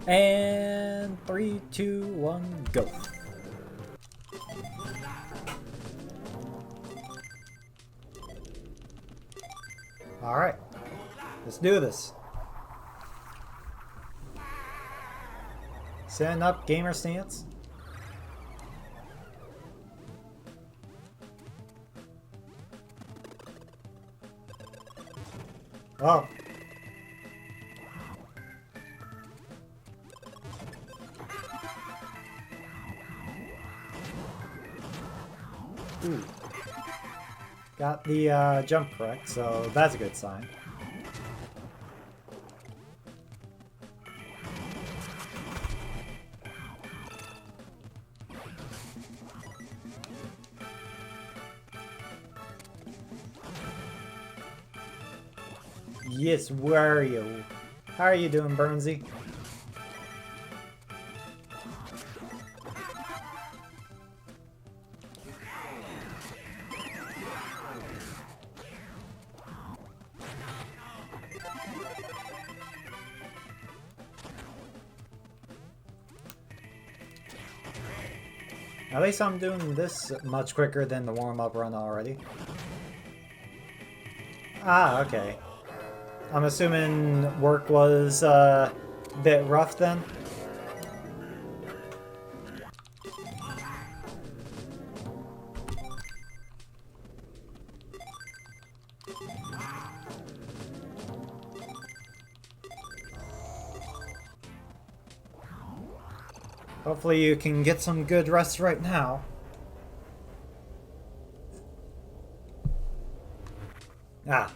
And 3, 2, 1, go. Alright. Let's do this. Setting up gamer stance. Oh. Ooh. Got the jump correct, so that's a good sign. Yes, Wario. How are you doing, Burnsy? At least I'm doing this much quicker than the warm-up run already. Ah, okay. I'm assuming work was a bit rough then? Hopefully you can get some good rest right now. Ah.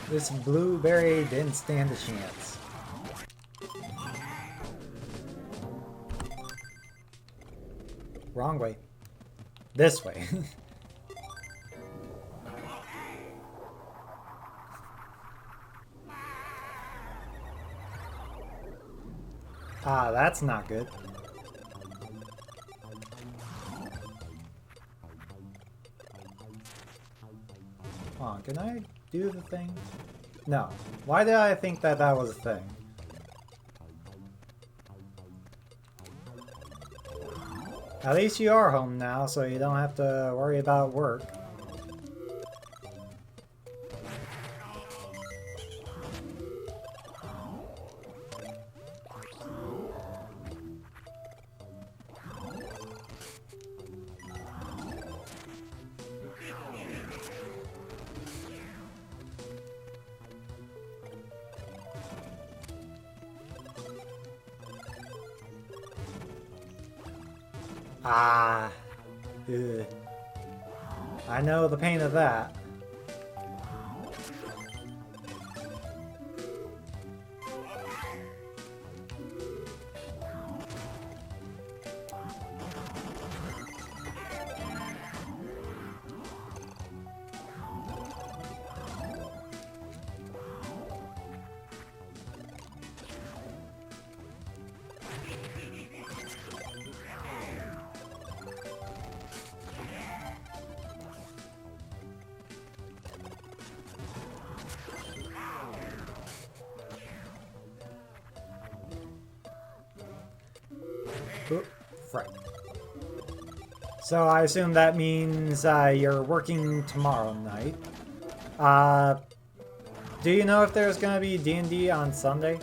This blueberry didn't stand a chance. Wrong way. This way. Ah, that's not good. Come on, can I do the thing? No. Why did I think that that was a thing? At least you are home now, so you don't have to worry about work. Ah. Ugh. I know the pain of that. Oop, frick. So I assume that means you're working tomorrow night. Do you know if there's gonna be D&D on Sunday?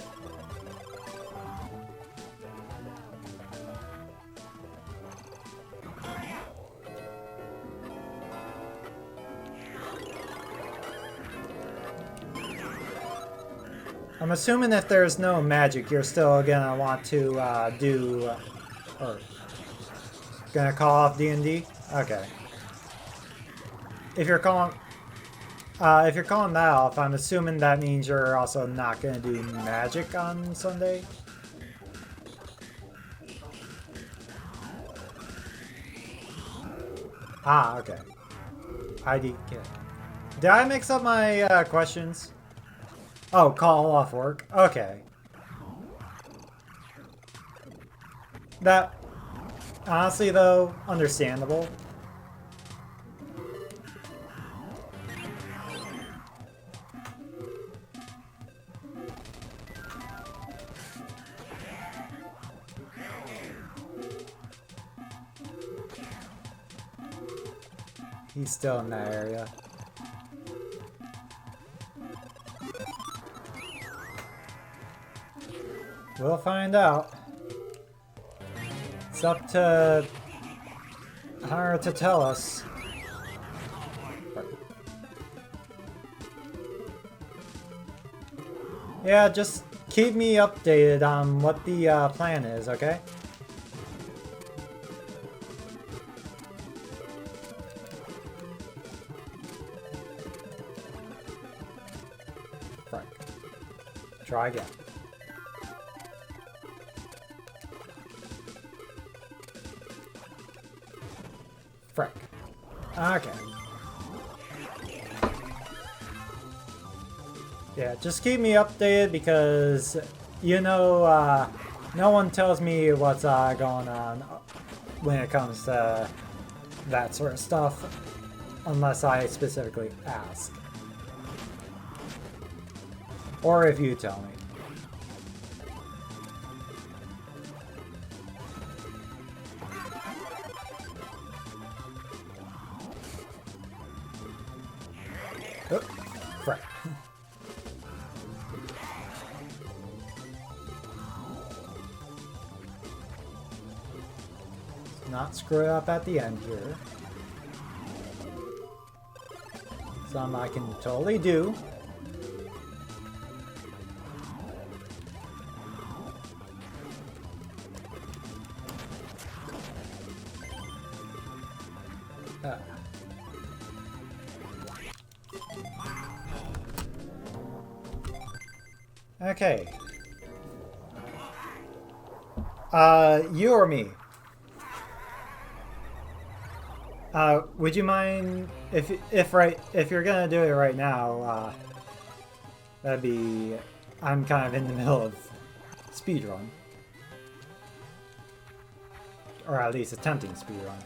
I'm assuming if there's no magic, you're still gonna want to or gonna call off D&D? Okay. If you're calling that off, I'm assuming that means you're also not gonna do magic on Sunday. Ah, okay. IDK. Did I mix up my questions? Oh, call off work. Okay. That, honestly though, understandable. He's still in that area. We'll find out. It's up to her to tell us. Yeah, just keep me updated on what the plan is, okay? Right. Try again. Frick. Okay. Yeah, just keep me updated because, you know, no one tells me what's going on when it comes to that sort of stuff unless I specifically ask. Or if you tell me. Oh, frick. Not screw it up at the end here. Something I can totally do. Okay. You or me? Would you mind if you're gonna do it right now? That'd be. I'm kind of in the middle of speedrun, or at least attempting speedrun.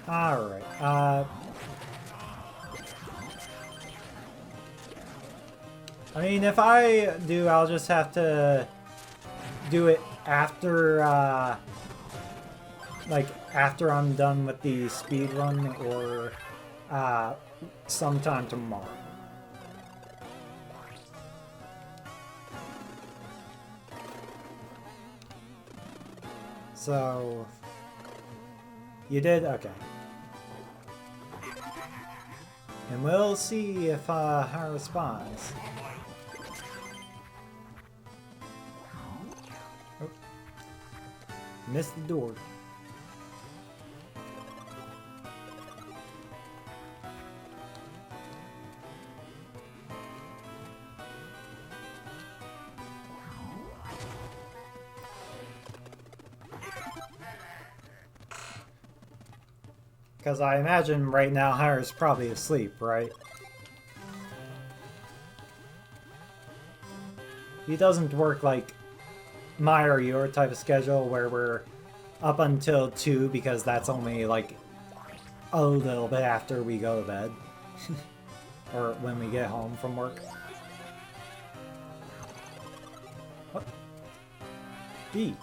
All right. I mean, if I do, I'll just have to do it after, like, after I'm done with the speedrun or, sometime tomorrow. So, you did? Okay. And we'll see if, her responds. Missed the door. Because I imagine right now Hire's probably asleep, right? He doesn't work like my or your type of schedule where we're up until 2 because that's only like a little bit after we go to bed. Or when we get home from work. What? B.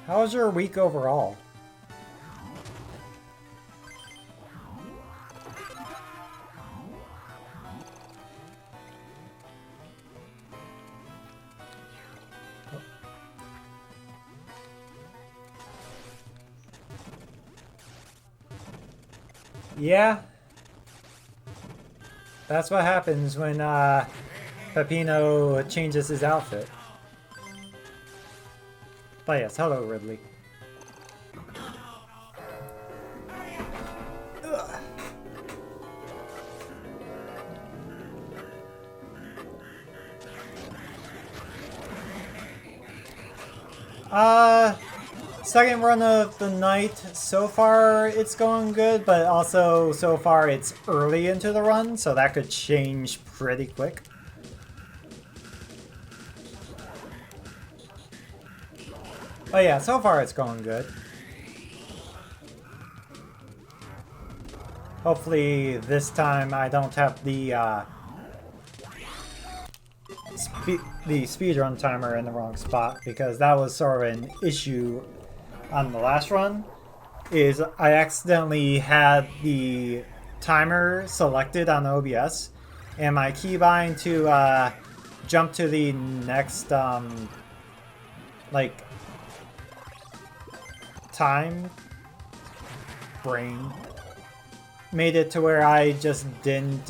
How was your week overall? Yeah. That's what happens when Peppino changes his outfit. But yes, hello Ridley. Second run of the night. So far it's going good, but also so far it's early into the run, so that could change pretty quick. But yeah, so far it's going good. Hopefully this time I don't have the speedrun timer in the wrong spot, because that was sort of an issue on the last run. Is I accidentally had the timer selected on OBS, and my keybind to jump to the next like time brain made it to where I just didn't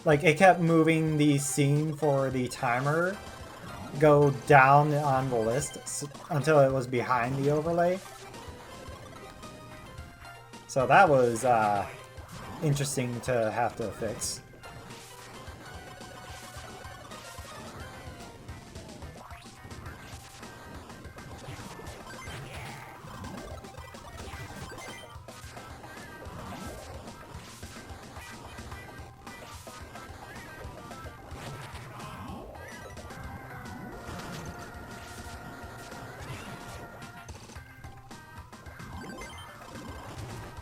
like, it kept moving the scene for the timer go down on the list until it was behind the overlay. So that was interesting to have to fix.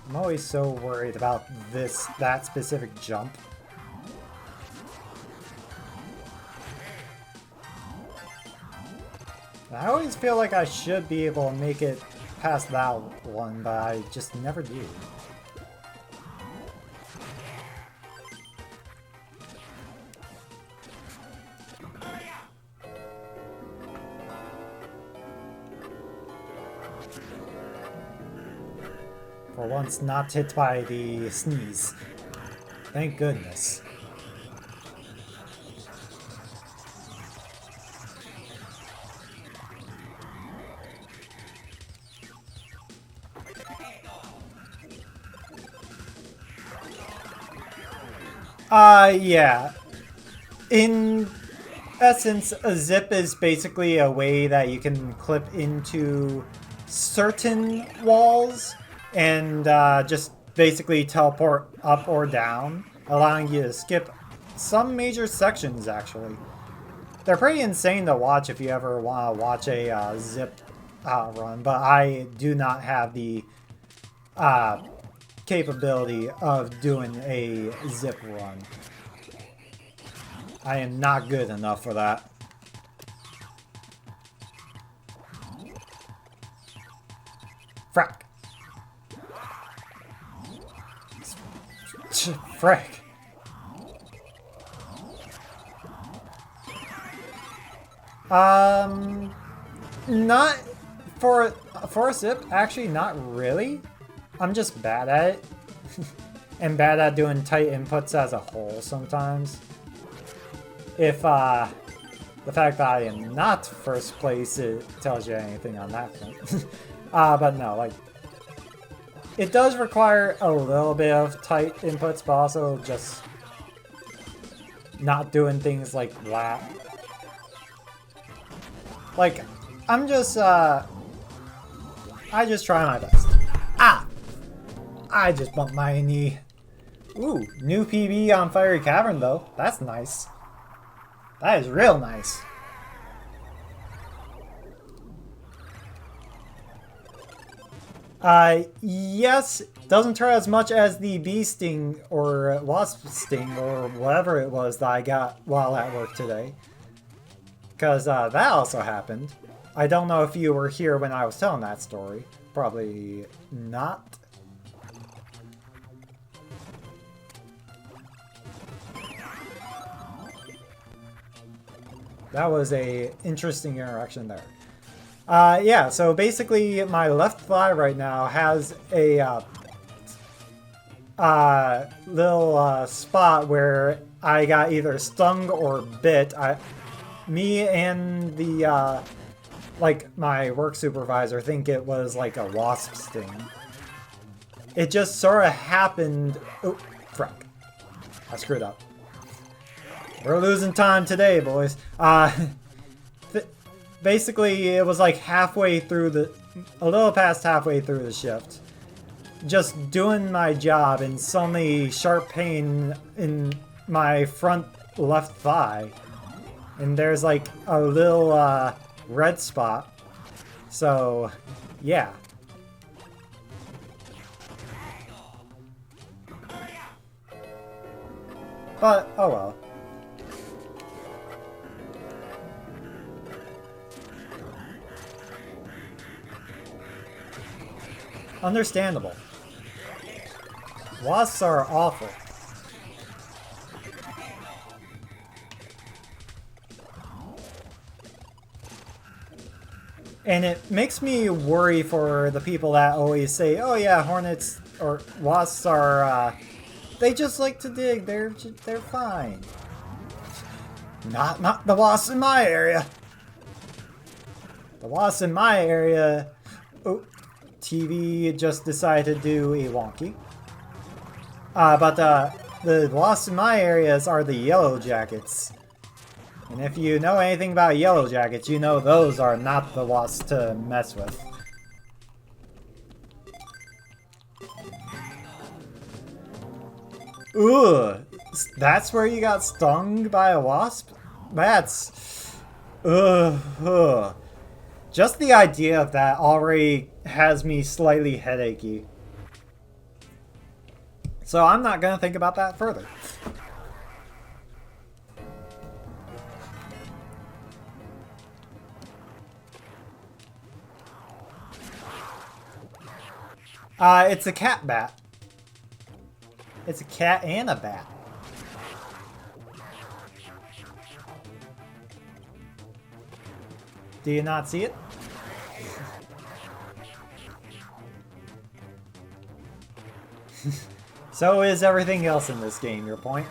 I'm always so worried about that specific jump. I always feel like I should be able to make it past that one, but I just never do. For once, not hit by the sneeze. Thank goodness. Yeah. In essence, a zip is basically a way that you can clip into certain walls and just basically teleport up or down, allowing you to skip some major sections, actually. They're pretty insane to watch if you ever want to watch a zip run, but I do not have the capability of doing a zip run. I am not good enough for that. Frack. Frick. Not for a zip, actually not really. I'm just bad at it. And bad at doing tight inputs as a whole sometimes. If the fact that I am not first place, it tells you anything on that front. But no, like, it does require a little bit of tight inputs, but also just not doing things like that. Like, I'm just, I just try my best. Ah! I just bumped my knee. Ooh, new PB on Fiery Cavern, though. That's nice. That is real nice. Yes, doesn't hurt as much as the bee sting or wasp sting or whatever it was that I got while at work today. Because that also happened. I don't know if you were here when I was telling that story. Probably not. That was a interesting interaction there. Yeah, so basically my left thigh right now has a little spot where I got either stung or bit. Me and the like my work supervisor think it was like a wasp sting. It just sort of happened. Oh, frick! I screwed up. We're losing time today, boys. basically, it was like halfway through a little past halfway through the shift. Just doing my job and suddenly sharp pain in my front left thigh. And there's like a little red spot. So, yeah. But, oh well. Understandable. Wasps are awful. And it makes me worry for the people that always say, oh yeah, hornets or wasps are, they just like to dig, they're fine. Not the wasps in my area. The wasps in my area, oh, TV just decided to do a wonky. But the wasps in my areas are the yellow jackets. And if you know anything about yellow jackets, you know those are not the wasps to mess with. Ugh, that's where you got stung by a wasp? That's... Ugh. Just the idea of that already has me slightly headachy. So I'm not gonna think about that further. It's a cat bat. It's a cat and a bat. Do you not see it? So is everything else in this game, your point?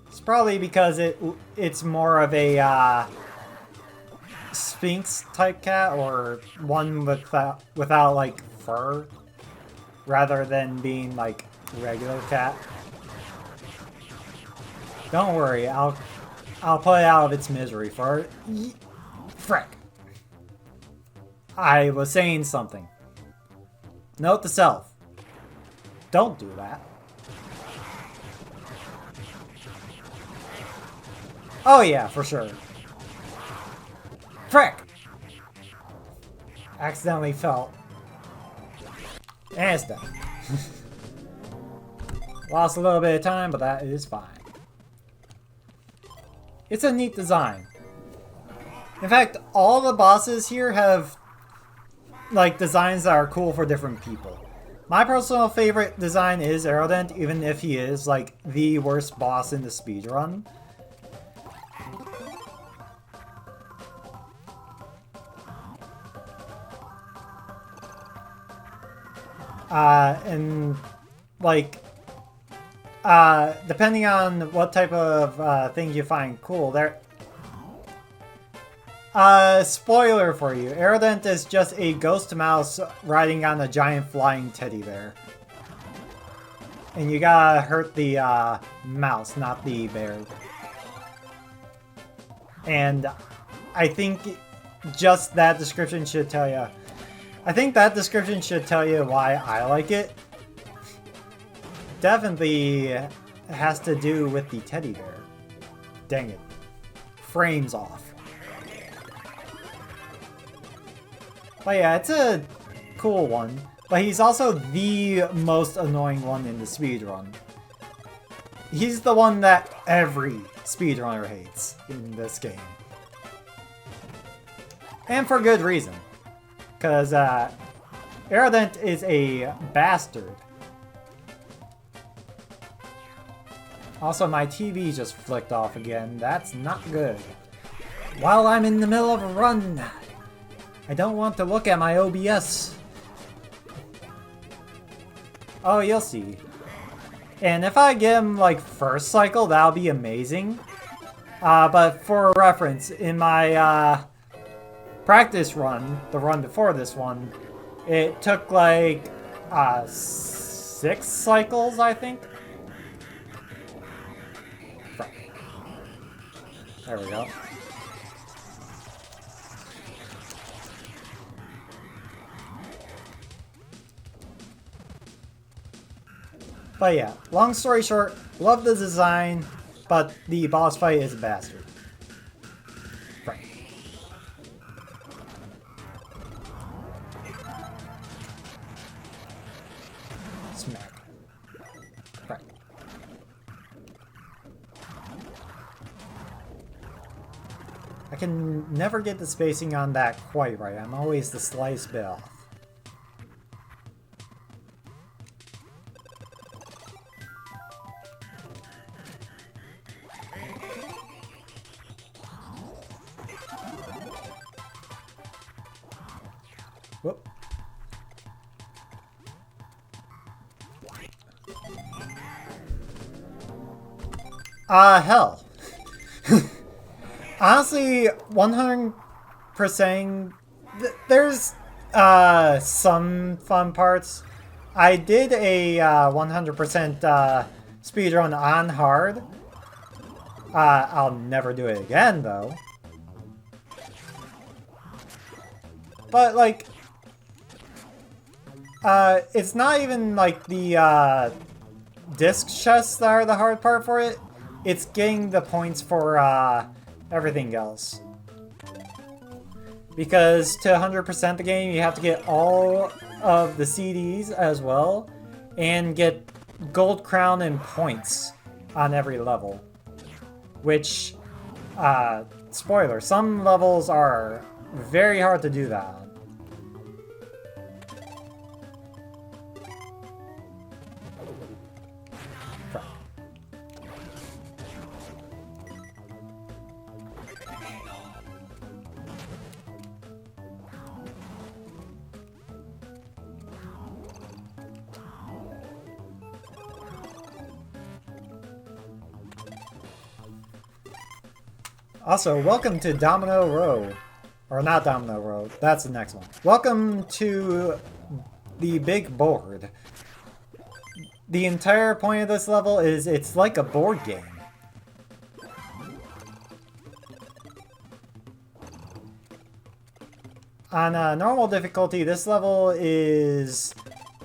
It's probably because it's more of a Sphinx type cat, or one without like fur, rather than being like regular cat. Don't worry, I'll put it out of its misery for it. Frick. I was saying something. Note to self. Don't do that. Oh yeah, for sure. Frick! Accidentally fell. And it's done. Lost a little bit of time, but that is fine. It's a neat design. In fact, all the bosses here have like designs that are cool for different people. My personal favorite design is Aerodent, even if he is like the worst boss in the speedrun. And like depending on what type of thing you find cool, there. Spoiler for you, Aerodent is just a ghost mouse riding on a giant flying teddy bear. And you gotta hurt the mouse, not the bear. And I think just that description should tell you. I think that description should tell you why I like it. Definitely has to do with the teddy bear. Dang it. Frames off. But yeah, it's a cool one. But he's also the most annoying one in the speedrun. He's the one that every speedrunner hates in this game. And for good reason. Because Aerodent is a bastard. Also, my TV just flicked off again. That's not good. While I'm in the middle of a run, I don't want to look at my OBS. Oh, you'll see. And if I get him, like, first cycle, that'll be amazing. But for reference, in my, practice run, the run before this one, it took, like, 6 6 cycles, I think. There we go. But yeah, long story short, love the design, but the boss fight is a bastard. Right. Smack. Right. I can never get the spacing on that quite right. I'm always the slice bit off. Whoop. Hell. Honestly, 100%, there's, some fun parts. I did a, 100%, speedrun on hard. I'll never do it again, though. But, like, it's not even, like, the, disc chests that are the hard part for it. It's getting the points for, everything else. Because to 100% the game, you have to get all of the CDs as well, and get gold crown and points on every level. Which, spoiler, some levels are very hard to do that on. Also, welcome to Domino Row. Or not Domino Row, that's the next one. Welcome to the big board. The entire point of this level is it's like a board game. On normal difficulty, this level is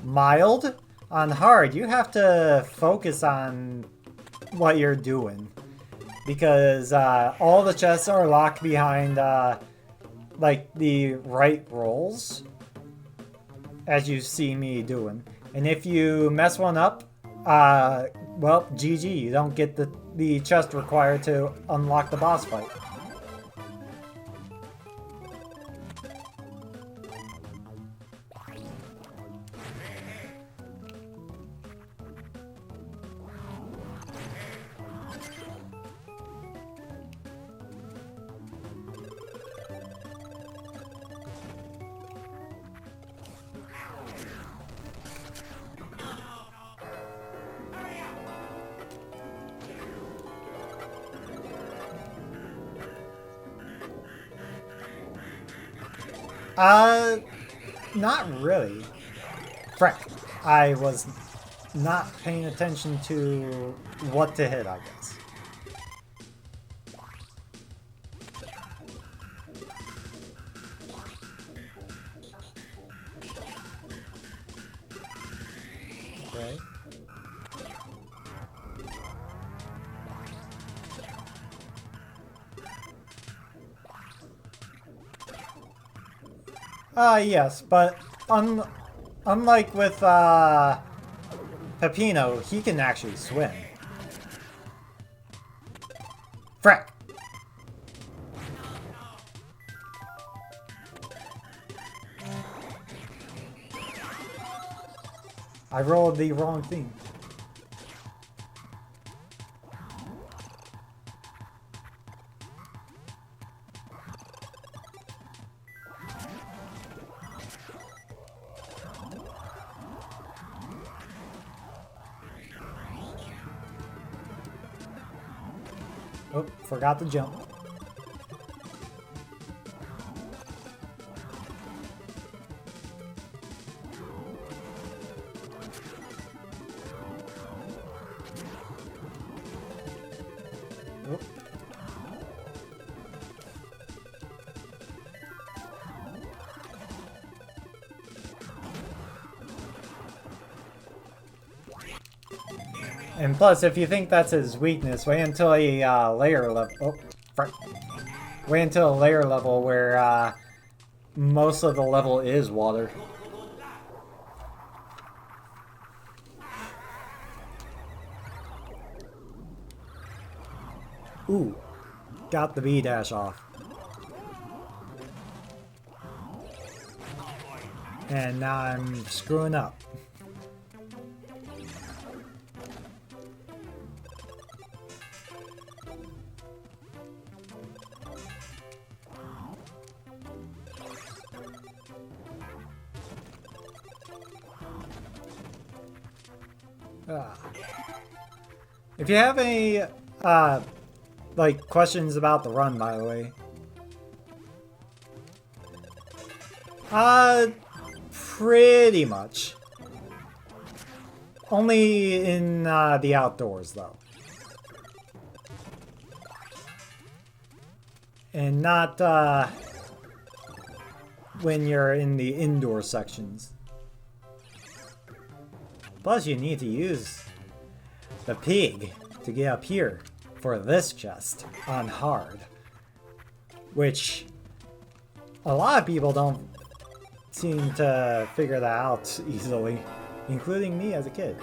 mild. On hard, you have to focus on what you're doing. Because all the chests are locked behind, like, the right rolls. As you see me doing. And if you mess one up, well, GG. You don't get the chest required to unlock the boss fight. Not really. Frick. I was not paying attention to what to hit, I guess. Okay. Yes, but unlike with, Peppino, he can actually swim. Frick! I rolled the wrong thing. Oh, forgot to jump. Oop. And plus, if you think that's his weakness, wait until a layer level. Oh, frick. Wait until a layer level where most of the level is water. Ooh, got the B dash off. And now I'm screwing up. If you have any, like, questions about the run, by the way. Pretty much. Only in, the outdoors, though. And not, when you're in the indoor sections. Plus, you need to use the pig to get up here for this chest on hard. Which a lot of people don't seem to figure that out easily, including me as a kid.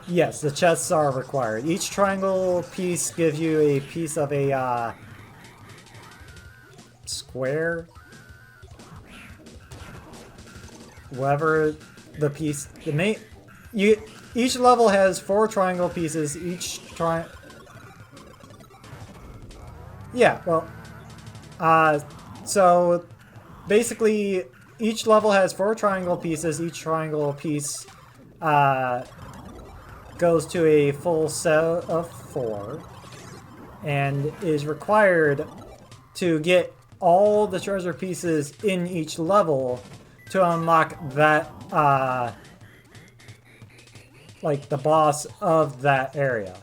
Yes, the chests are required. Each triangle piece gives you a piece of a square. Whatever the piece, the main, each level has 4 triangle pieces. Yeah, well, so basically each level has 4 triangle pieces. Each triangle piece goes to a full set of 4 and is required to get all the treasure pieces in each level to unlock that, like, the boss of that area.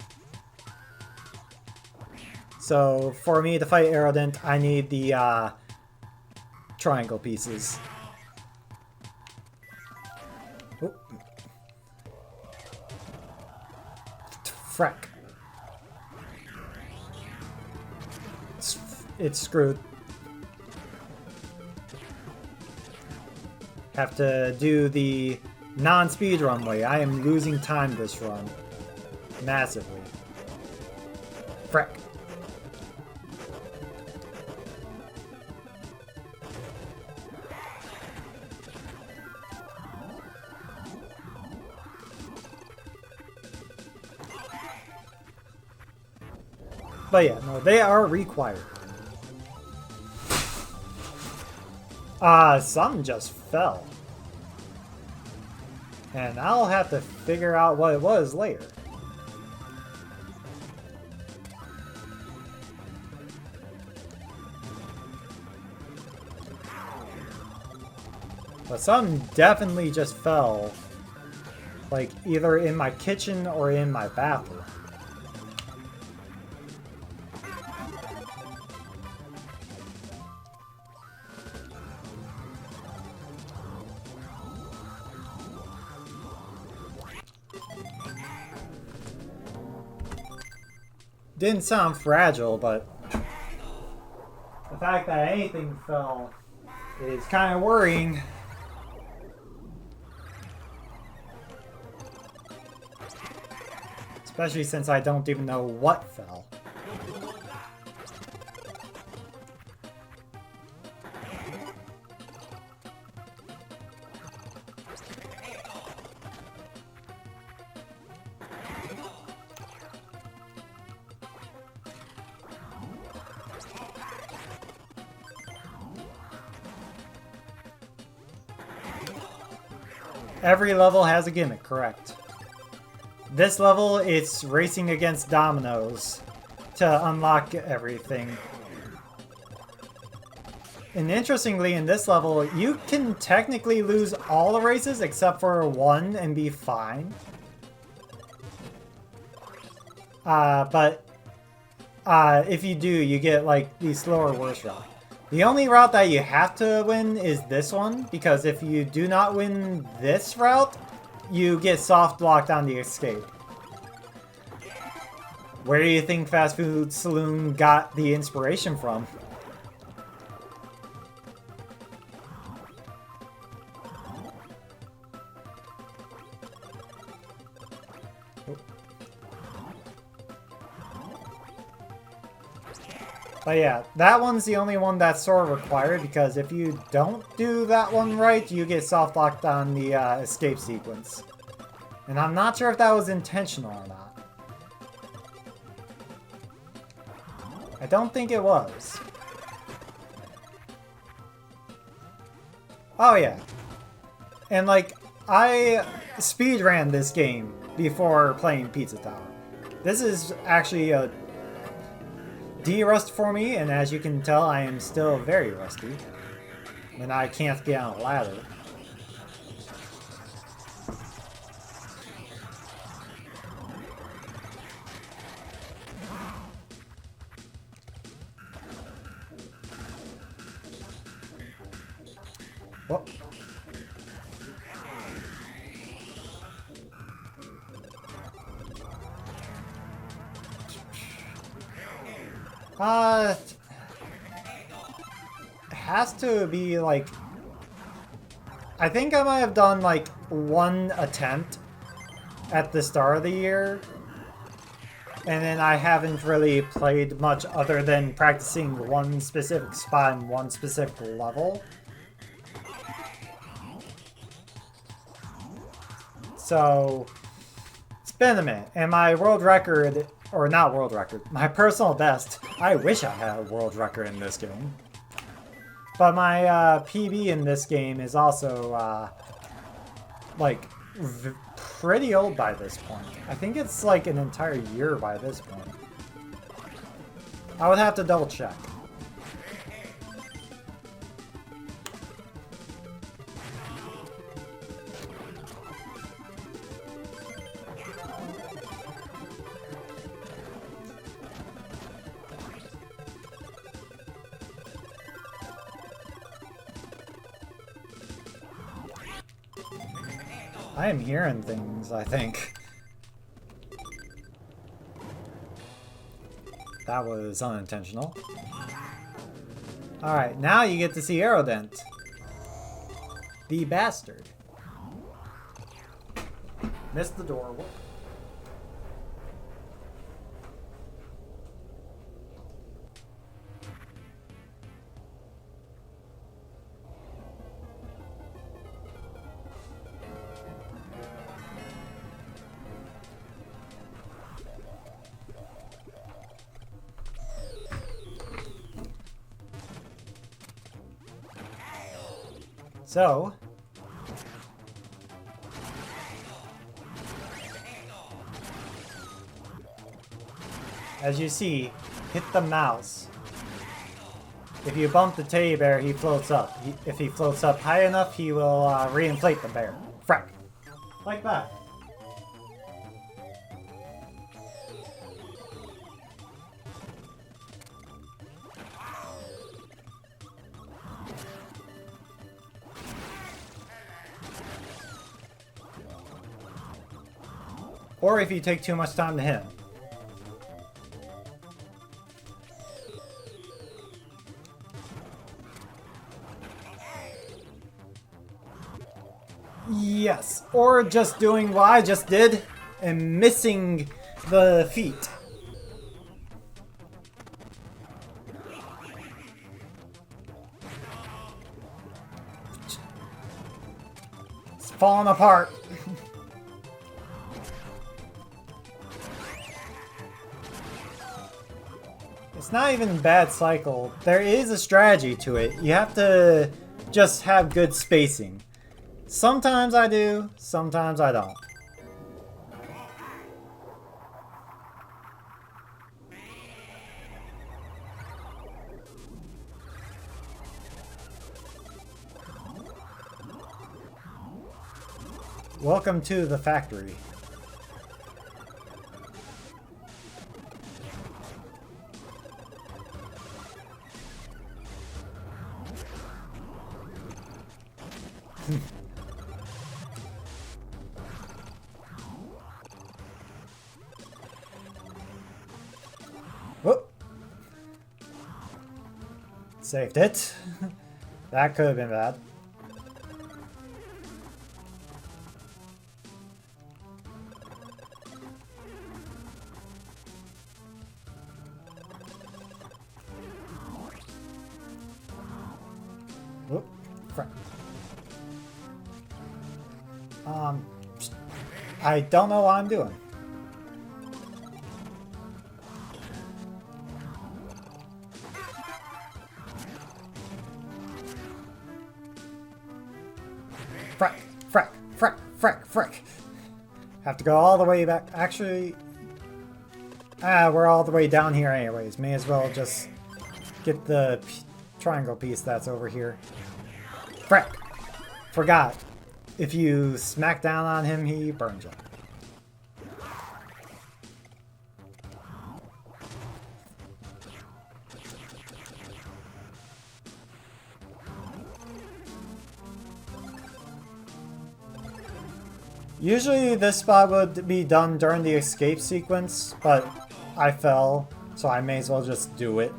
So, for me to fight Aerodent, I need the, triangle pieces. Oh. Frack. It's screwed. Have to do the non-speedrun way. I am losing time this run. Massively. Frick. But yeah, no, they are required. Some just fell. And I'll have to figure out what it was later. But some definitely just fell. Like, either in my kitchen or in my bathroom. Didn't sound fragile, but the fact that anything fell is kind of worrying. Especially since I don't even know what fell. Every level has a gimmick, correct. This level, it's racing against dominoes to unlock everything. And interestingly, in this level, you can technically lose all the races except for one and be fine. But if you do, you get like the slower, worse route. The only route that you have to win is this one, because if you do not win this route, you get soft locked on the escape. Where do you think Fast Food Saloon got the inspiration from? But yeah, that one's the only one that's sort of required, because if you don't do that one right, you get soft locked on the escape sequence. And I'm not sure if that was intentional or not. I don't think it was. Oh yeah. And like, I speedran this game before playing Pizza Tower. This is actually a de-rust for me, and as you can tell, I am still very rusty. And I can't get on a ladder. Whoop. It has to be like... I think I might have done like one attempt at the start of the year. And then I haven't really played much other than practicing one specific spot and one specific level. So, it's been a minute. And my world record, or not world record, my personal best, I wish I had a world record in this game. But my PB in this game is also, like, pretty old by this point. I think it's like an entire year by this point. I would have to double check. I am hearing things, I think. That was unintentional. Alright, now you get to see Aerodent. The bastard. Missed the door. So, as you see, hit the mouse. If you bump the teddy bear, he floats up. If he floats up high enough, he will reinflate the bear. Frack. Like that. Or if you take too much time to hit him. Yes, or just doing what I just did and missing the feet. It's falling apart. It's not even a bad cycle. There is a strategy to it. You have to just have good spacing. Sometimes I do, sometimes I don't. Welcome to the factory. Whoop. Saved it. That could have been bad. Whoop. Crap. I don't know what I'm doing. Frack, frack, frack, frack, frack. Have to go all the way back. Actually, we're all the way down here anyways. May as well just get the triangle piece that's over here. Frack. Forgot. If you smack down on him, he burns you. Usually this spot would be done during the escape sequence, but I fell, so I may as well just do it.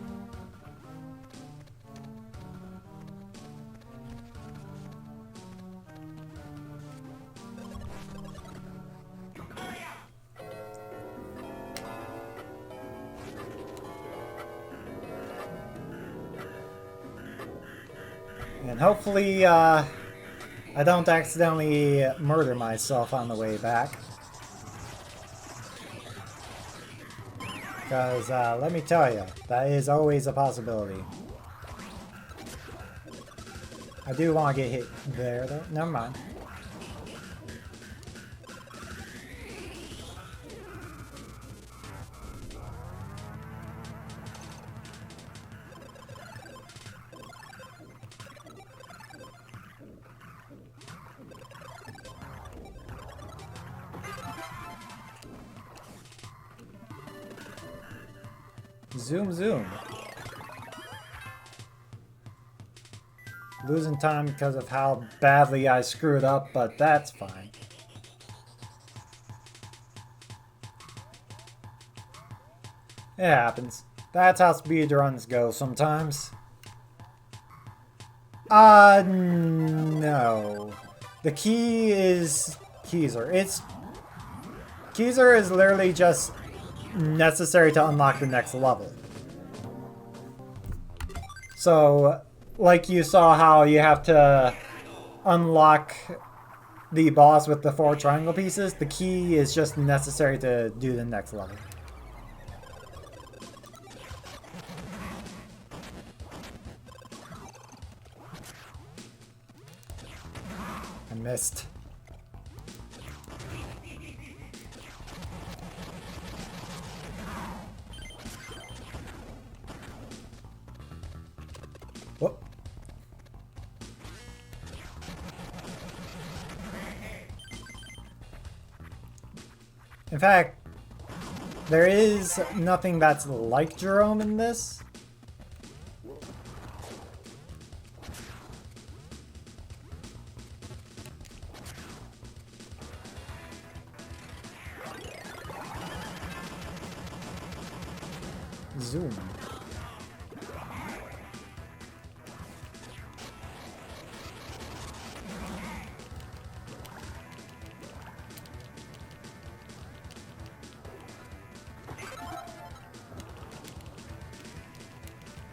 And hopefully, I don't accidentally murder myself on the way back. Because, let me tell you, that is always a possibility. I do want to get hit there, though. Never mind. Zoom, zoom. Losing time because of how badly I screwed up, but that's fine. It happens. That's how speedruns go sometimes. No. The key is Keyser. Keyser is literally just necessary to unlock the next level. So, like you saw how you have to unlock the boss with the 4 triangle pieces, the key is just necessary to do the next level. I missed. Whoop. In fact, there is nothing that's like Jerome in this. Zoom.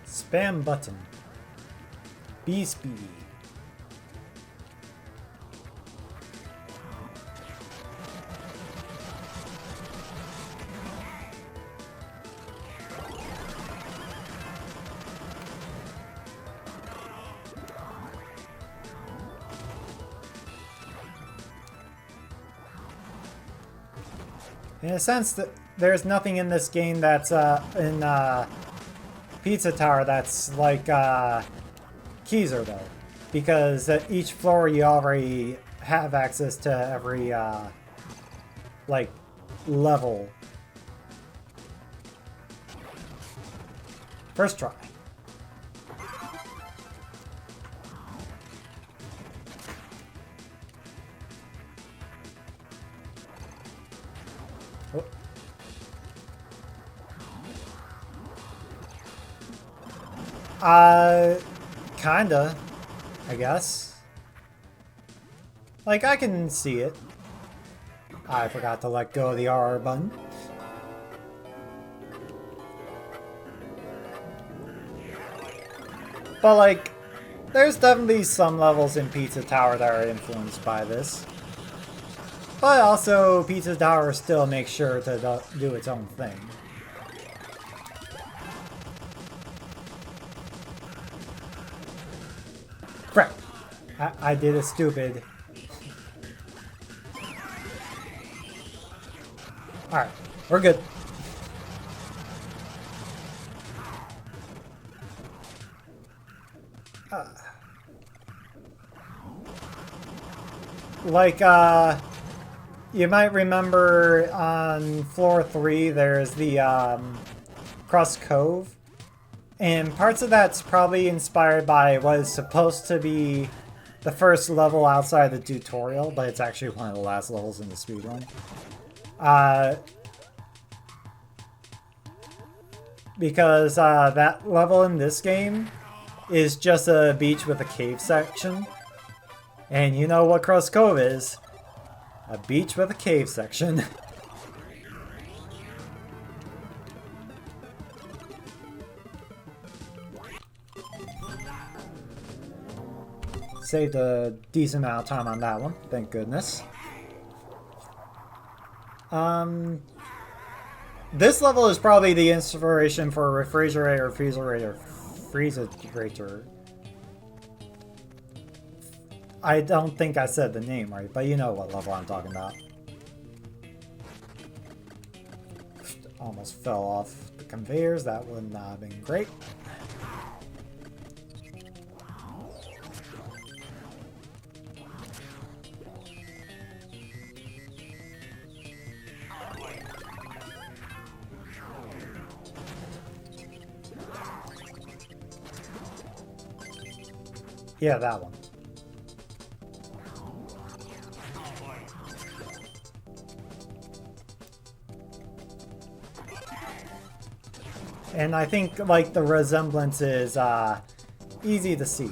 Spam button. Be speedy. In a sense, there's nothing in this game that's in Pizza Tower that's like Keyser though, because at each floor you already have access to every, like, level. First try. Kinda, I guess. Like, I can see it. I forgot to let go of the R button. But, like, there's definitely some levels in Pizza Tower that are influenced by this. But also, Pizza Tower still makes sure to do its own thing. Crap! I did a stupid. Alright, we're good. Like, you might remember on floor 3, there's the, Crust Cove. And parts of that's probably inspired by what is supposed to be the first level outside the tutorial, but it's actually one of the last levels in the speedrun. Because that level in this game is just a beach with a cave section. And you know what Crust Cove is. A beach with a cave section. Saved a decent amount of time on that one, thank goodness. This level is probably the inspiration for refrigerator. I don't think I said the name right, but you know what level I'm talking about. Almost fell off the conveyors, that would not have been great. Yeah, that one. And I think, like, the resemblance is easy to see.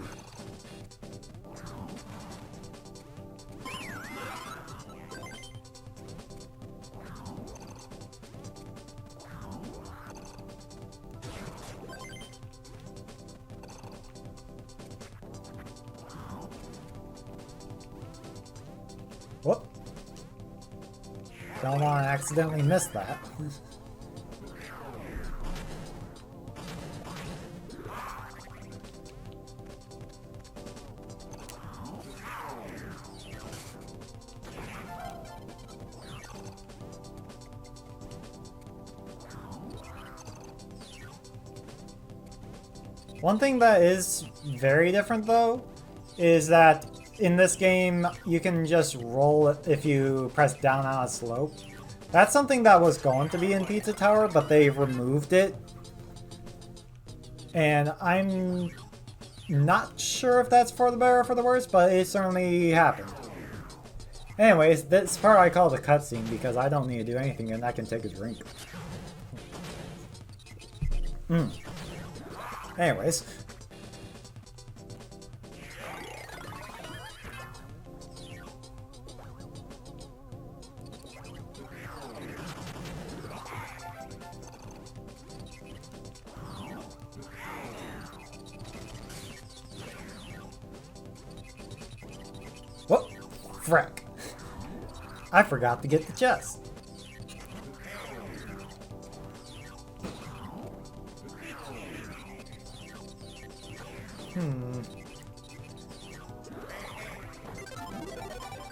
Whoop. Don't want to accidentally miss that. One thing that is very different, though, is that in this game, you can just roll it if you press down on a slope. That's something that was going to be in Pizza Tower, but they removed it. And I'm not sure if that's for the better or for the worse, but it certainly happened. Anyways, this part I call the cutscene because I don't need to do anything and I can take a drink. Anyways. Whoop! Frack. I forgot to get the chest.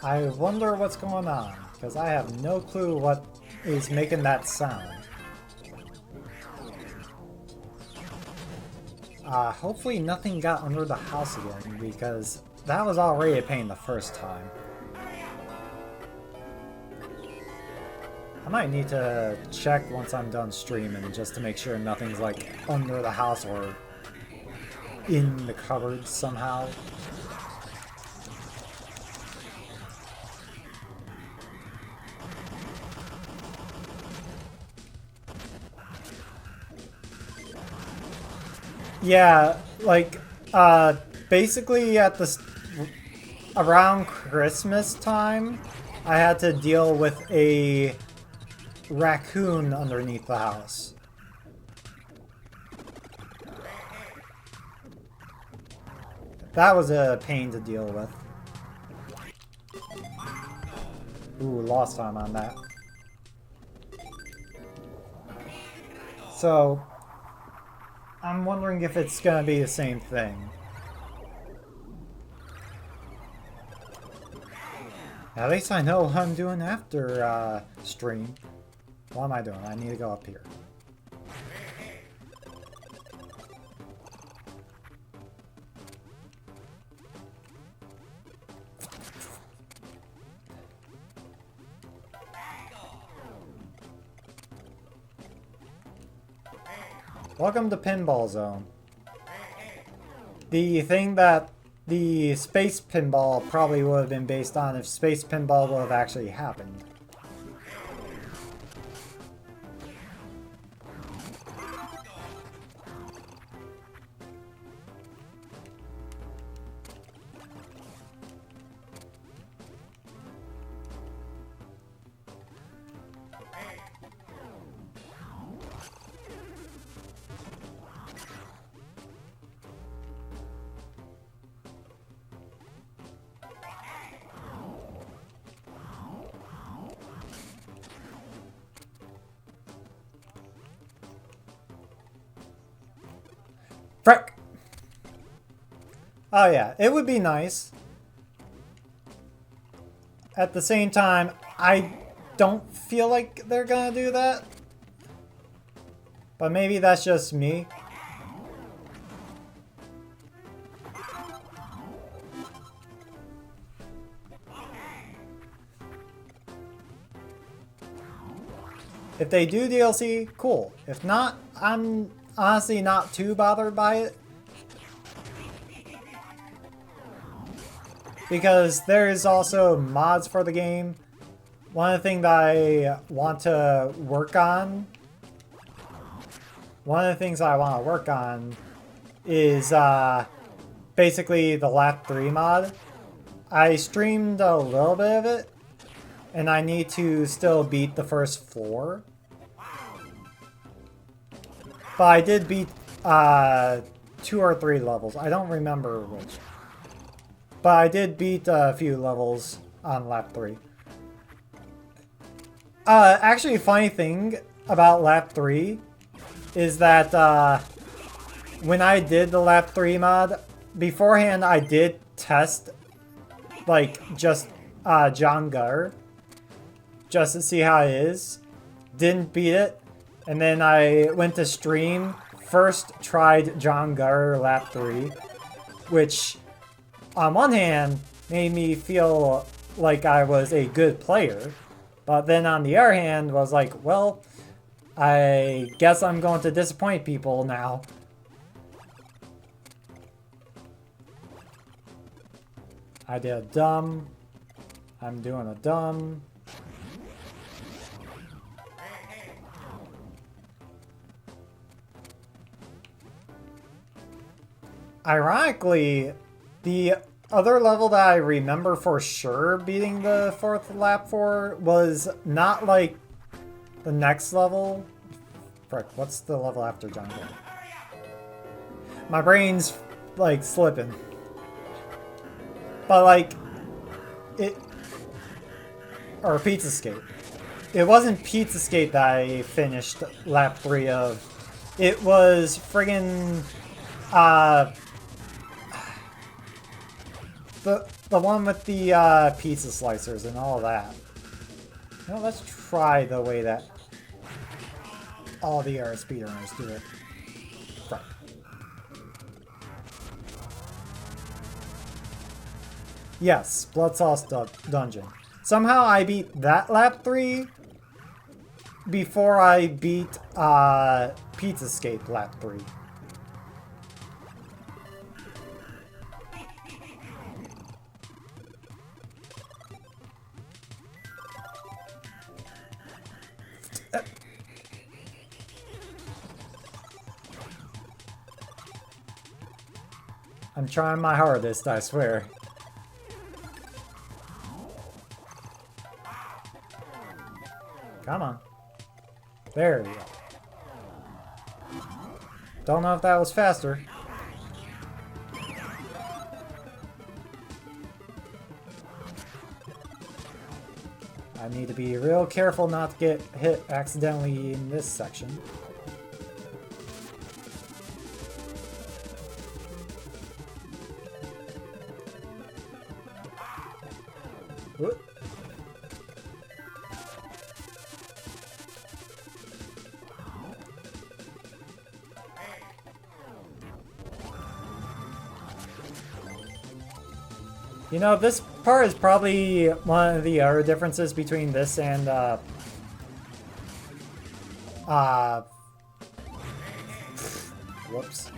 I wonder what's going on, because I have no clue what is making that sound. Hopefully nothing got under the house again, because that was already a pain the first time. I might need to check once I'm done streaming just to make sure nothing's like under the house or in the cupboard somehow. Yeah, like, basically at around Christmas time, I had to deal with a raccoon underneath the house. That was a pain to deal with. Ooh, lost time on that. So, I'm wondering if it's gonna be the same thing. At least I know what I'm doing after stream. What am I doing? I need to go up here. Welcome to Pinball Zone. The thing that the Space Pinball probably would have been based on if Space Pinball would have actually happened. Frick! Oh yeah, it would be nice. At the same time, I don't feel like they're gonna do that. But maybe that's just me. If they do DLC, cool. If not, I'm honestly not too bothered by it. Because there is also mods for the game. One of the things that I want to work on is basically the lap 3 mod. I streamed a little bit of it, and I need to still beat the first 4. But I did beat 2 or 3 levels. I don't remember which. But I did beat a few levels on lap 3. Actually, a funny thing about lap 3 is that when I did the lap 3 mod, beforehand I did test like just John Gutter just to see how it is. Didn't beat it. And then I went to stream, first tried John Gutter lap 3, which on one hand made me feel like I was a good player, but then on the other hand was like, well, I guess I'm going to disappoint people now. I did a dumb. I'm doing a dumb. Ironically, the other level that I remember for sure beating the 4th lap for was not like the next level. Frick, what's the level after John Gutter? My brain's like slipping. But like, it... Or Pizzascape. It wasn't Pizzascape that I finished lap 3 of. It was friggin' the one with the pizza slicers and all that. You know, let's try the way that all the speedrunners do it. Right. Yes, Blood Sauce Dungeon. Somehow I beat that lap 3 before I beat Pizzascape lap 3. I'm trying my hardest, I swear. Come on. There we go. Don't know if that was faster. I need to be real careful not to get hit accidentally in this section. Whoop. You know, this part is probably one of the other differences between this and, whoops.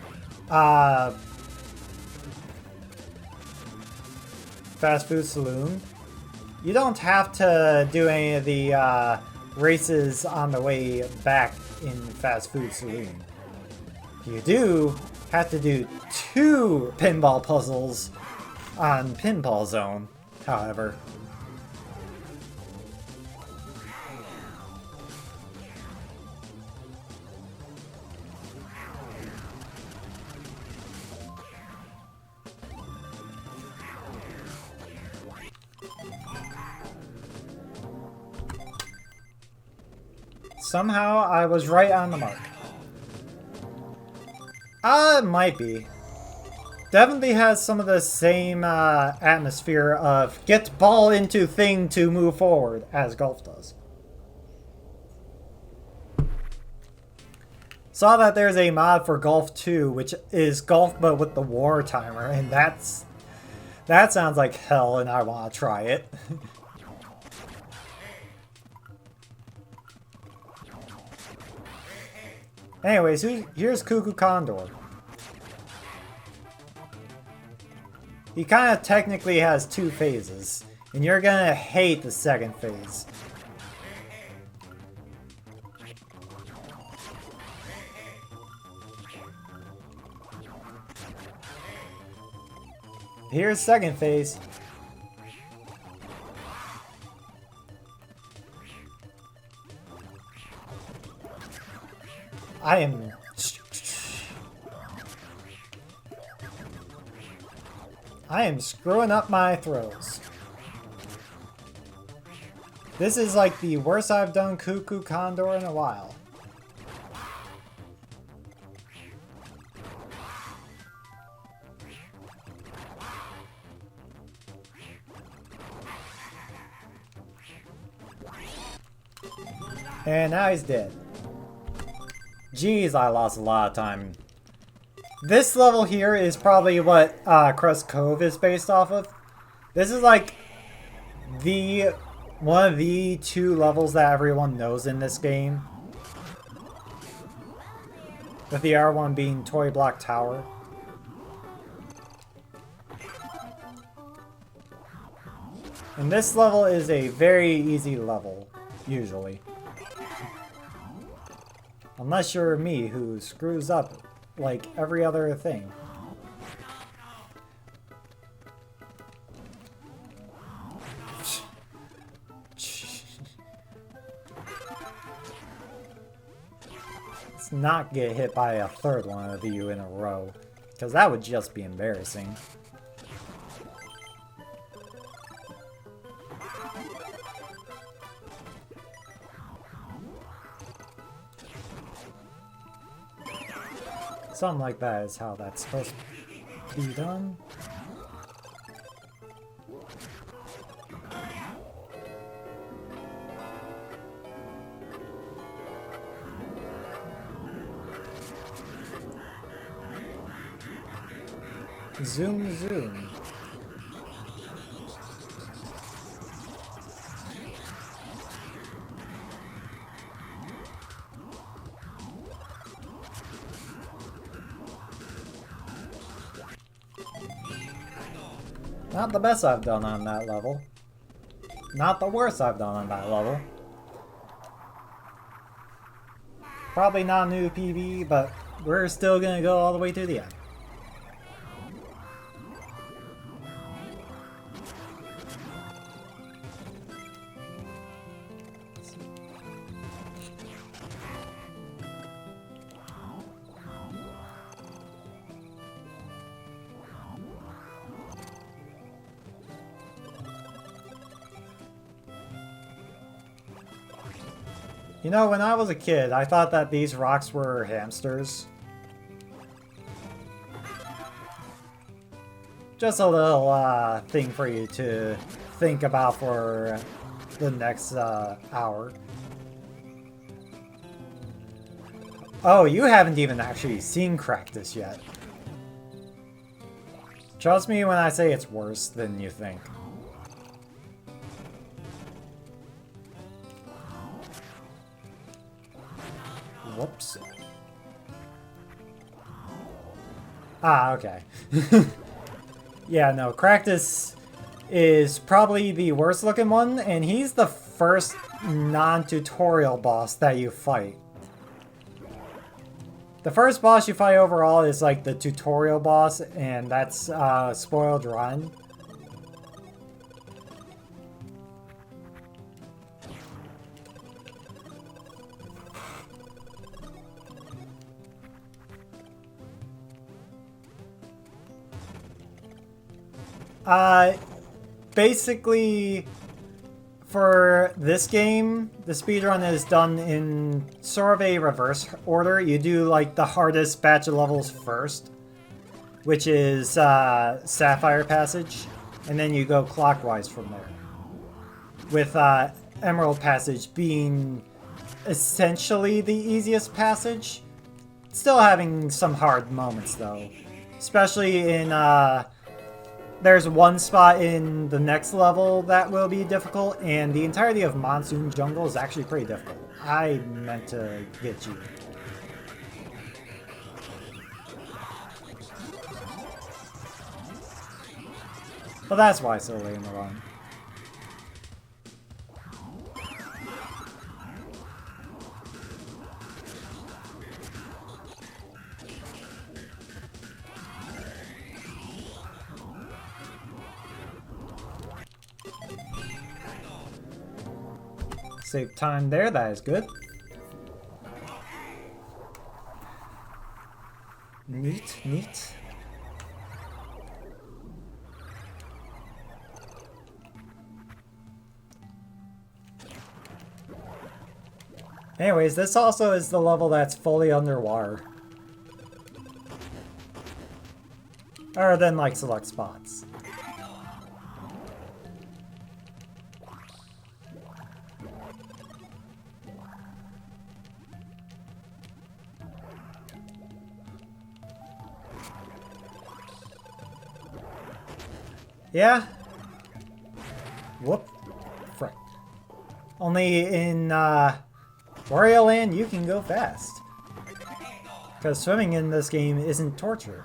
Fast Food Saloon. You don't have to do any of the, races on the way back in Fast Food Saloon. You do have to do 2 pinball puzzles on Pinball Zone, however. Somehow I was right on the mark. It might be. Definitely has some of the same atmosphere of get ball into thing to move forward as golf does. Saw that there's a mod for Golf 2, which is golf but with the war timer, and that sounds like hell, and I want to try it. Anyways, here's Cuckoo Condor. He kind of technically has 2 phases, and you're gonna hate the second phase. Here's second phase. I am screwing up my throws. This is like the worst I've done Cuckoo Condor in a while. And now he's dead. Jeez, I lost a lot of time. This level here is probably what Crust Cove is based off of. This is like one of the 2 levels that everyone knows in this game. With the other one being Toy Block Tower. And this level is a very easy level, usually. Unless you're me, who screws up like every other thing. Let's not get hit by a 3rd one of you in a row, because that would just be embarrassing. Something like that is how that's supposed to be done. Zoom, zoom. Not the best I've done on that level. Not the worst I've done on that level. Probably not a new PB, but we're still gonna go all the way to the end. You know, when I was a kid, I thought that these rocks were hamsters. Just a little thing for you to think about for the next hour. Oh, you haven't even actually seen Cactus yet. Trust me when I say it's worse than you think. Whoops. Ah, okay. Yeah, no, Cactus is probably the worst looking one, and he's the first non-tutorial boss that you fight. The first boss you fight overall is like the tutorial boss, and that's Spoiled Run. Basically, for this game, the speedrun is done in sort of a reverse order. You do like the hardest batch of levels first, which is Sapphire Passage, and then you go clockwise from there. With Emerald Passage being essentially the easiest passage. Still having some hard moments though. Especially in there's one spot in the next level that will be difficult, and the entirety of Monsoon Jungle is actually pretty difficult. I meant to get you. But that's why it's so late in the run. Save time there, that is good. Neat, neat. Anyways, this also is the level that's fully underwater. Other than like select spots. Yeah. Whoop. Frick. Only in Wario Land you can go fast. Because swimming in this game isn't torture.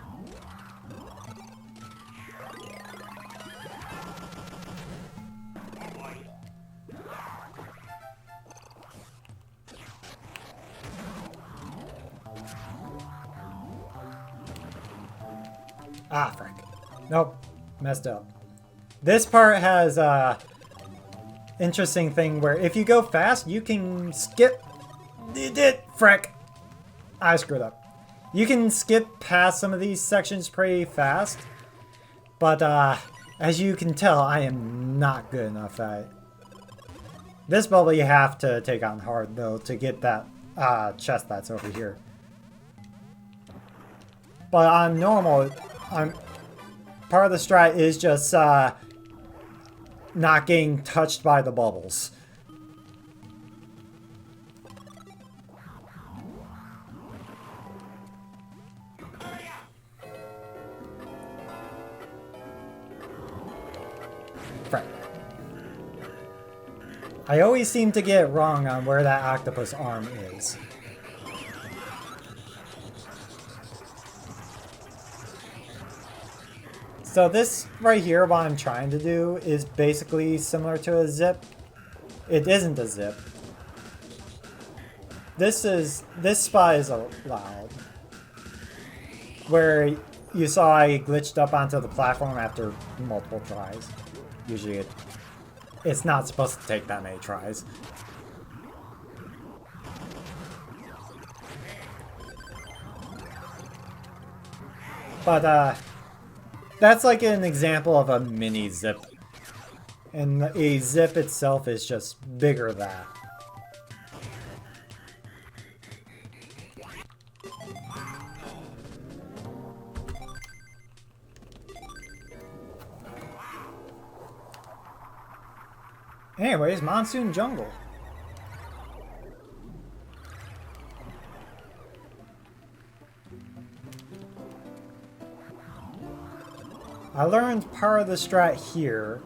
Ah, frick. Nope. Messed up. This part has a interesting thing where if you go fast, you can skip. Frick. I screwed up. You can skip past some of these sections pretty fast, but as you can tell, I am not good enough at it. This bubble you have to take on hard though to get that chest that's over here. But on normal, part of the strat is just not getting touched by the bubbles. Right. I always seem to get it wrong on where that octopus arm is. So this right here, what I'm trying to do, is basically similar to a zip. It isn't a zip. This spot is allowed. Where you saw I glitched up onto the platform after multiple tries. Usually it's not supposed to take that many tries. But that's like an example of a mini zip. And a zip itself is just bigger than that. Anyways, Monsoon Jungle. I learned part of the strat here.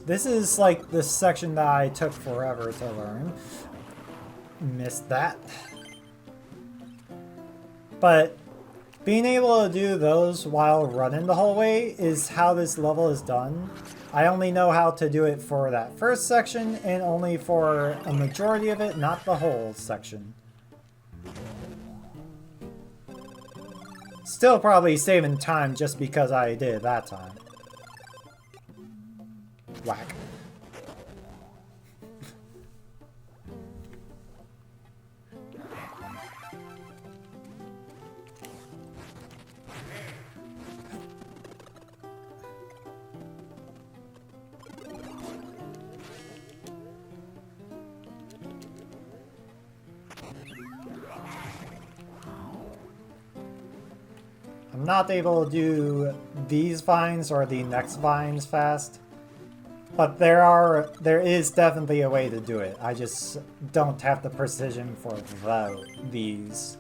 This is like the section that I took forever to learn. Missed that. But being able to do those while running the whole way is how this level is done. I only know how to do it for that first section and only for a majority of it, not the whole section. Still probably saving time just because I did it that time. Whack. I'm not able to do these vines or the next vines fast, but there is definitely a way to do it. I just don't have the precision for these.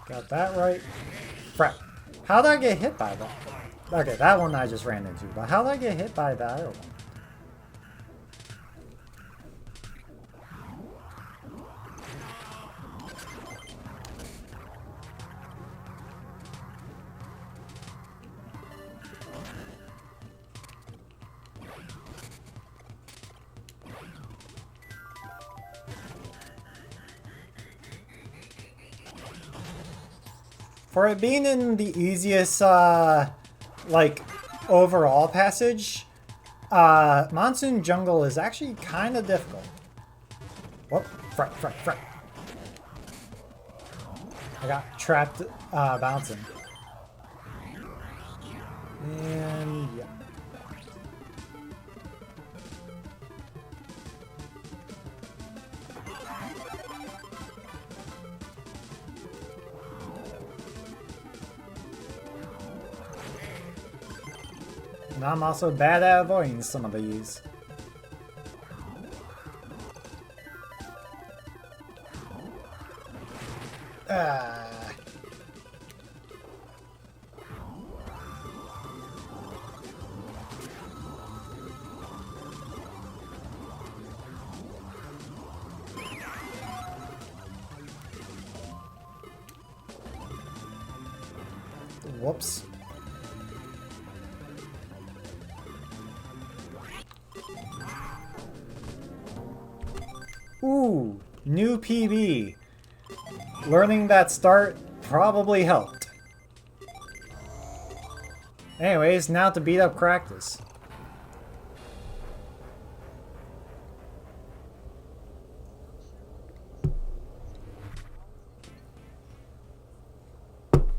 Got that right. Crap. How did I get hit by that? Okay, that one I just ran into, but how did I get hit by the other one? For it being in the easiest, like, overall passage, Monsoon Jungle is actually kind of difficult. Whoop, fright. I got trapped, bouncing. And, yeah. And I'm also bad at avoiding some of these. Whoops. Ooh, new PB. Learning that start probably helped. Anyways, now to beat up Cractus.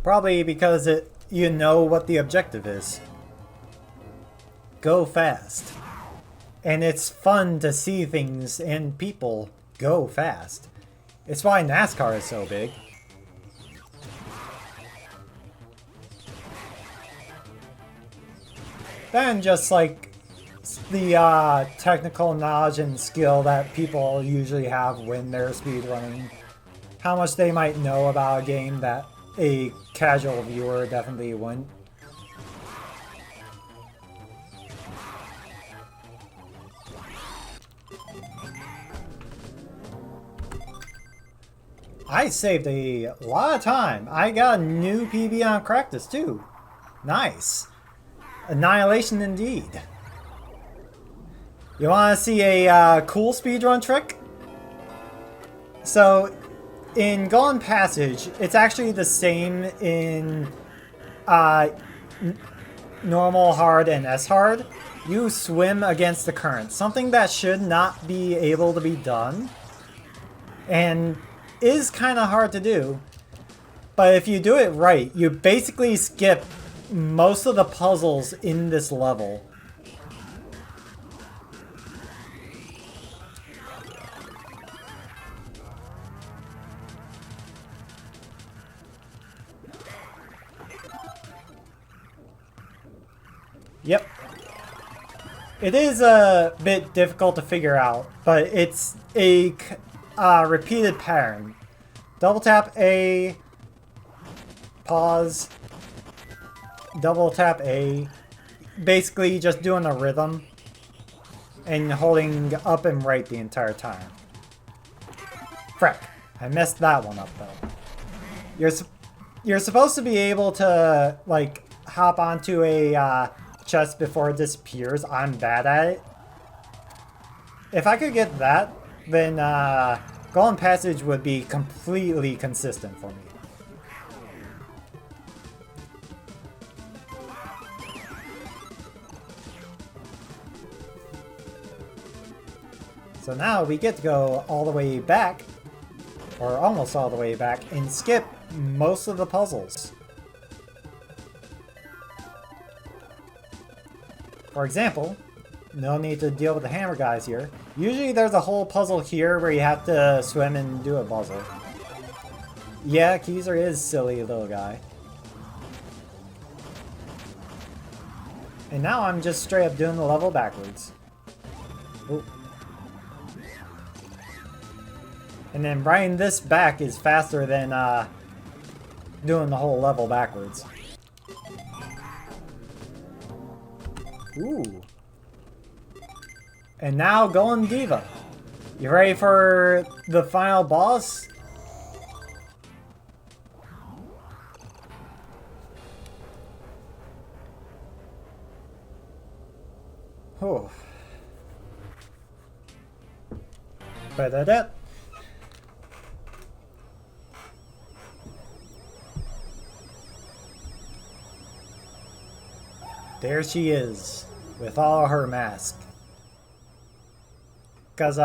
Probably because you know what the objective is. Go fast. And it's fun to see things and people go fast. It's why NASCAR is so big. Then just like the technical knowledge and skill that people usually have when they're speedrunning. How much they might know about a game that a casual viewer definitely wouldn't. I saved a lot of time. I got a new PB on practice too. Nice. Annihilation indeed. You want to see a cool speedrun trick? So, in Golden Passage, it's actually the same in normal hard and S hard. You swim against the current, something that should not be able to be done, and is kind of hard to do. But if you do it right, you basically skip most of the puzzles in this level. Yep. It is a bit difficult to figure out, but it's a repeated pattern. Double tap A, pause, double tap A, basically just doing a rhythm and holding up and right the entire time. Frick, I messed that one up though. You're supposed to be able to like hop onto a chest before it disappears. I'm bad at it. If I could get that, then Golden Passage would be completely consistent for me. So now we get to go all the way back, or almost all the way back, and skip most of the puzzles. For example, no need to deal with the hammer guys here. Usually there's a whole puzzle here where you have to swim and do a puzzle. Yeah, Keezer is silly little guy. And now I'm just straight up doing the level backwards. Ooh. And then riding this back is faster than doing the whole level backwards. Ooh. And now Golden Diva. You ready for the final boss? Oh. Ba-da-da. There she is, with all her mask. Because,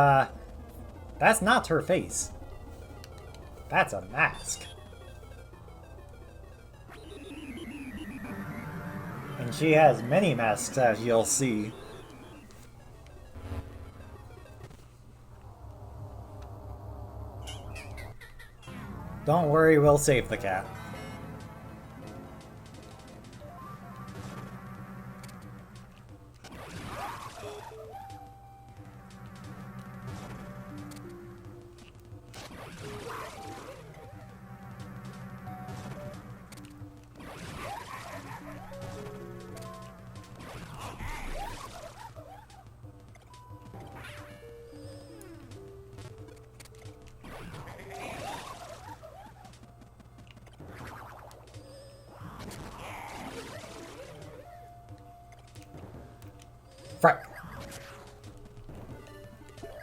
that's not her face. That's a mask. And she has many masks, as you'll see. Don't worry, we'll save the cat. Frick.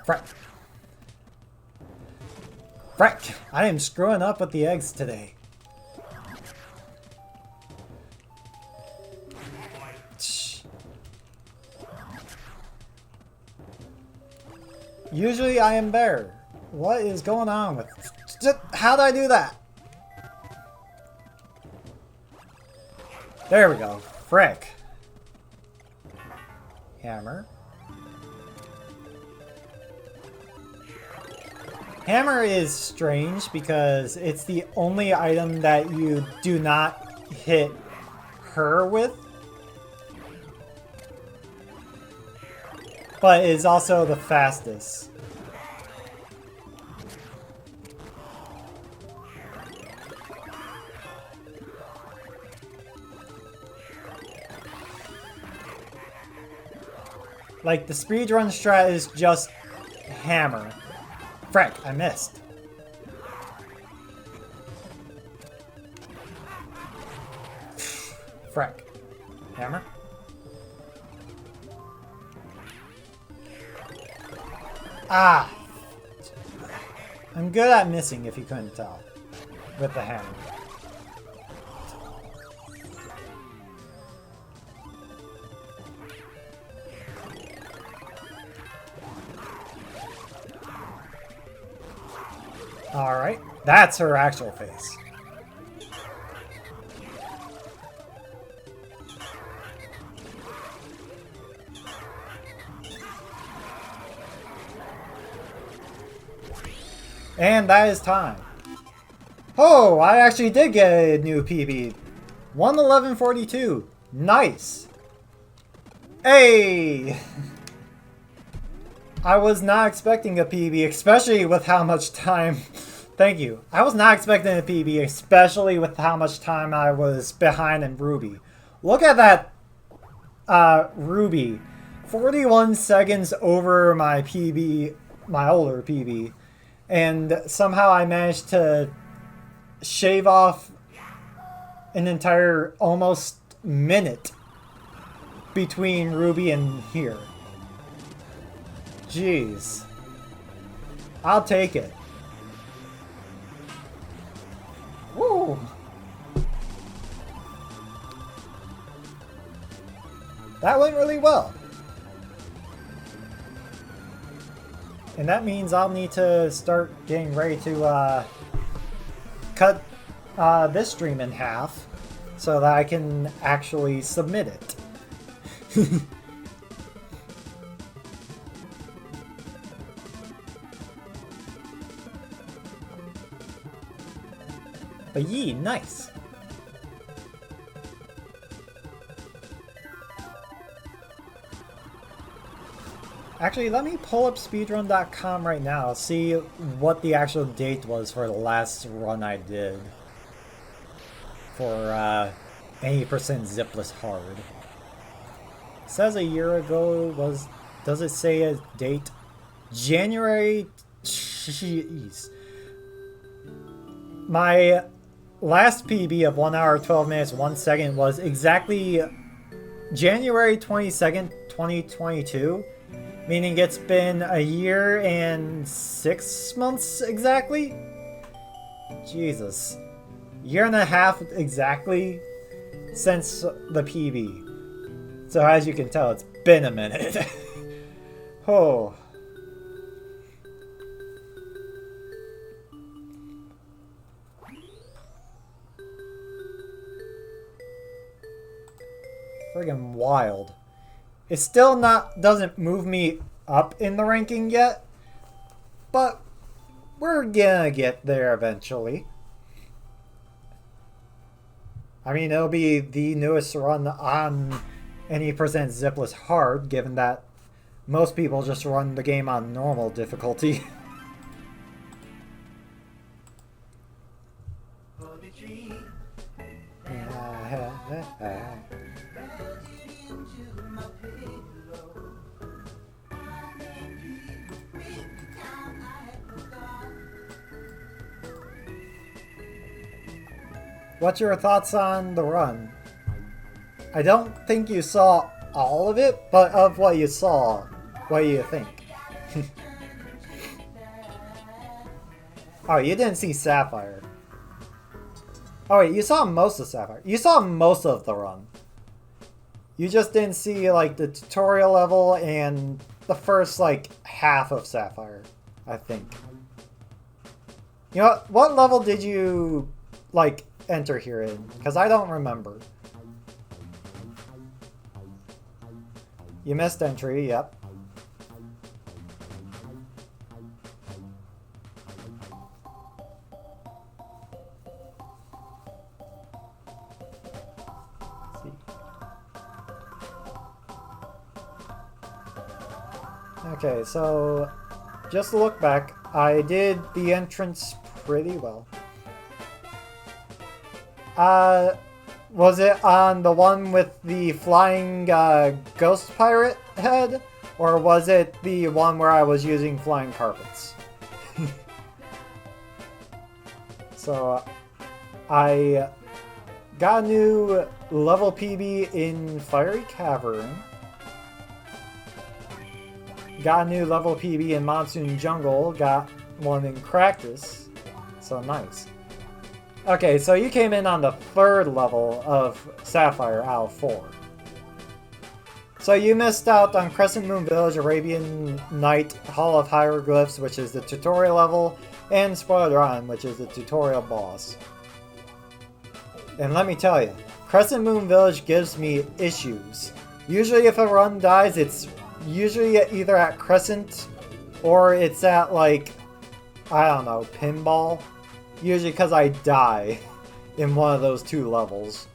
Frick. Frick. I am screwing up with the eggs today. Usually I am better. What is going on with... How did I do that? There we go. Frick. Hammer. Hammer is strange because it's the only item that you do not hit her with. But is also the fastest. Like, the speedrun strat is just hammer. Frick, I missed. Frick. Hammer? Ah! I'm good at missing, if you couldn't tell. With the hammer. Alright, that's her actual face. And that is time. Oh, I actually did get a new PB. 1:11:42. Nice. Hey! I was not expecting a PB, especially with how much time... Thank you. I was not expecting a PB, especially with how much time I was behind in Ruby. Look at that Ruby. 41 seconds over my PB, my older PB. And somehow I managed to shave off an entire almost minute between Ruby and here. Jeez. I'll take it. Woo! That went really well. And that means I'll need to start getting ready to cut this stream in half so that I can actually submit it. But yee, nice. Actually, let me pull up speedrun.com right now, see what the actual date was for the last run I did for 80% Zipless hard. It says a year ago was, does it say a date? January, jeez. My last PB of 1 hour, 12 minutes, 1 second was exactly January 22nd, 2022. Meaning it's been a year and 6 months exactly? Jesus. Year and a half exactly since the PB. So as you can tell, it's been a minute. Oh. Friggin' wild. It still doesn't move me up in the ranking yet, but we're gonna get there eventually. I mean, it'll be the newest run on any percent Zipless hard, given that most people just run the game on normal difficulty. What's your thoughts on the run? I don't think you saw all of it, but of what you saw, what do you think? Oh, you didn't see Sapphire. Oh wait, you saw most of Sapphire. You saw most of the run. You just didn't see like the tutorial level and the first like half of Sapphire, I think. You know what level did you like enter here in? Because I don't remember. You missed entry, yep. Okay, so just to look back, I did the entrance pretty well. Was it on the one with the flying ghost pirate head? Or was it the one where I was using flying carpets? So, I got a new level PB in Fiery Cavern. Got a new level PB in Monsoon Jungle. Got one in Cactus. So nice. Okay, so you came in on the 3rd level of Sapphire out of 4. So you missed out on Crescent Moon Village, Arabian Night, Hall of Hieroglyphs, which is the tutorial level, and Speedrun, which is the tutorial boss. And let me tell you, Crescent Moon Village gives me issues. Usually if a run dies, it's usually either at Crescent or it's at, like, I don't know, Pinball. Usually because I die in one of those 2 levels.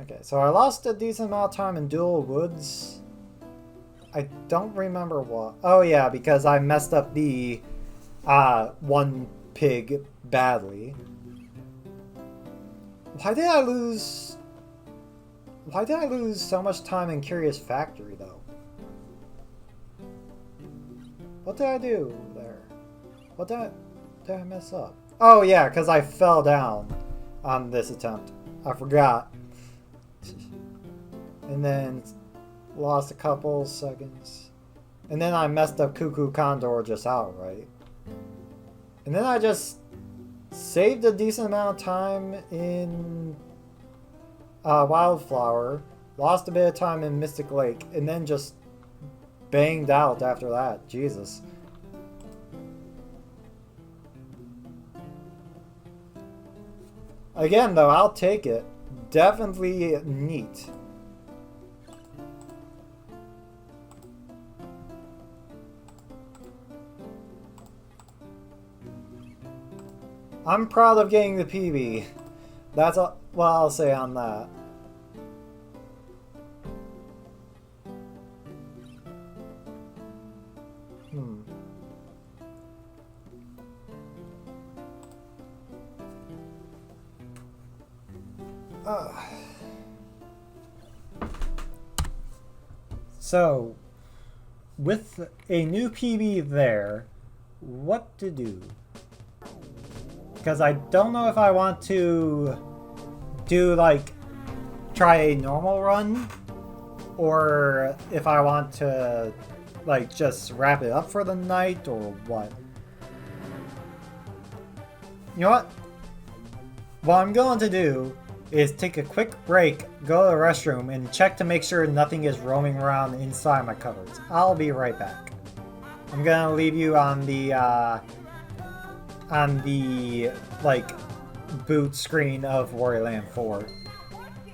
Okay, so I lost a decent amount of time in Dual Woods. I don't remember what. Oh yeah, because I messed up the one pig badly. Why did I lose so much time in Curious Factory though? What did I do there? What did I mess up? Oh yeah, because I fell down on this attempt. I forgot. And then lost a couple seconds. And then I messed up Cuckoo Condor just outright. And then I just saved a decent amount of time in Wildflower. Lost a bit of time in Mystic Lake. And then just banged out after that. Jesus. Again, though, I'll take it. Definitely neat. I'm proud of getting the PB. That's what I'll say on that. So, with a new PB there, what to do? Because I don't know if I want to do, like, try a normal run, or if I want to, like, just wrap it up for the night, or what. You know what? What I'm going to do is take a quick break, go to the restroom, and check to make sure nothing is roaming around inside my cupboards. I'll be right back. I'm gonna leave you on the like, boot screen of Wario Land 4.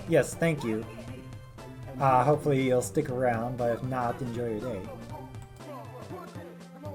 Yes, thank you. Hopefully you'll stick around, but if not, enjoy your day.